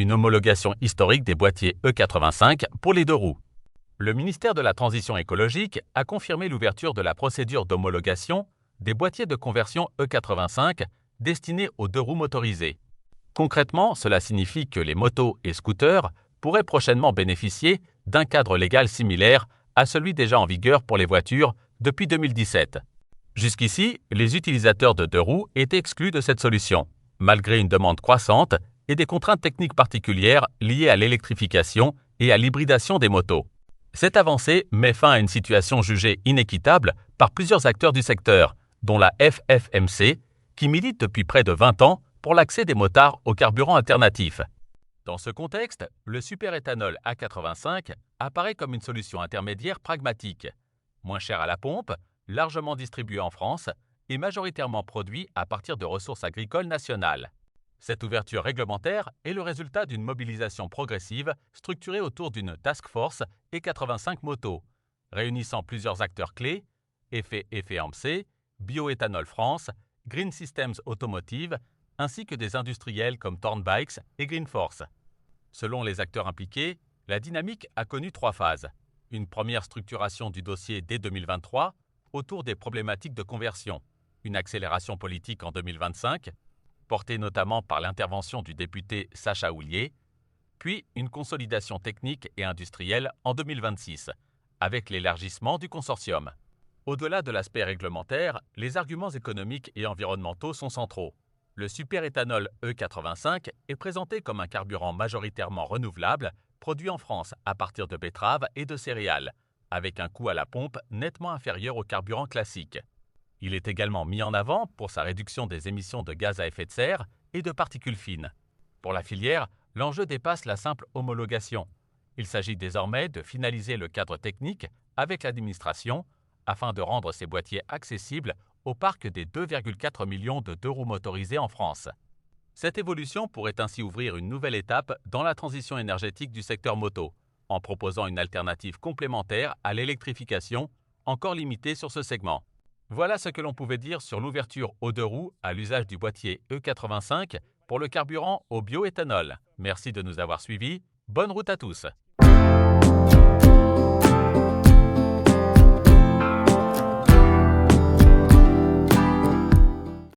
une homologation historique des boîtiers E85 pour les deux roues. Le ministère de la Transition écologique a confirmé l'ouverture de la procédure d'homologation des boîtiers de conversion E85 destinés aux deux roues motorisées. Concrètement, cela signifie que les motos et scooters pourraient prochainement bénéficier d'un cadre légal similaire à celui déjà en vigueur pour les voitures depuis 2017. Jusqu'ici, les utilisateurs de deux roues étaient exclus de cette solution, malgré une demande croissante et des contraintes techniques particulières liées à l'électrification et à l'hybridation des motos. Cette avancée met fin à une situation jugée inéquitable par plusieurs acteurs du secteur, dont la FFMC, qui milite depuis près de 20 ans pour l'accès des motards aux carburants alternatifs. Dans ce contexte, le superéthanol A85 apparaît comme une solution intermédiaire pragmatique, moins cher à la pompe, largement distribué en France et majoritairement produit à partir de ressources agricoles nationales. Cette ouverture réglementaire est le résultat d'une mobilisation progressive structurée autour d'une task force E85 moto, réunissant plusieurs acteurs clés, FFMC, Bioéthanol France, Green Systems Automotive, ainsi que des industriels comme Thornbikes et Greenforce. Selon les acteurs impliqués, la dynamique a connu 3 phases. Une première structuration du dossier dès 2023 autour des problématiques de conversion, une accélération politique en 2025, portée notamment par l'intervention du député Sacha Houlié, puis une consolidation technique et industrielle en 2026, avec l'élargissement du consortium. Au-delà de l'aspect réglementaire, les arguments économiques et environnementaux sont centraux. Le superéthanol E85 est présenté comme un carburant majoritairement renouvelable, produit en France à partir de betteraves et de céréales, avec un coût à la pompe nettement inférieur au carburant classique. Il est également mis en avant pour sa réduction des émissions de gaz à effet de serre et de particules fines. Pour la filière, l'enjeu dépasse la simple homologation. Il s'agit désormais de finaliser le cadre technique avec l'administration afin de rendre ces boîtiers accessibles au parc des 2,4 millions de deux roues motorisées en France. Cette évolution pourrait ainsi ouvrir une nouvelle étape dans la transition énergétique du secteur moto, en proposant une alternative complémentaire à l'électrification, encore limitée sur ce segment. Voilà ce que l'on pouvait dire sur l'ouverture aux deux roues à l'usage du boîtier E85 pour le carburant au bioéthanol. Merci de nous avoir suivis. Bonne route à tous.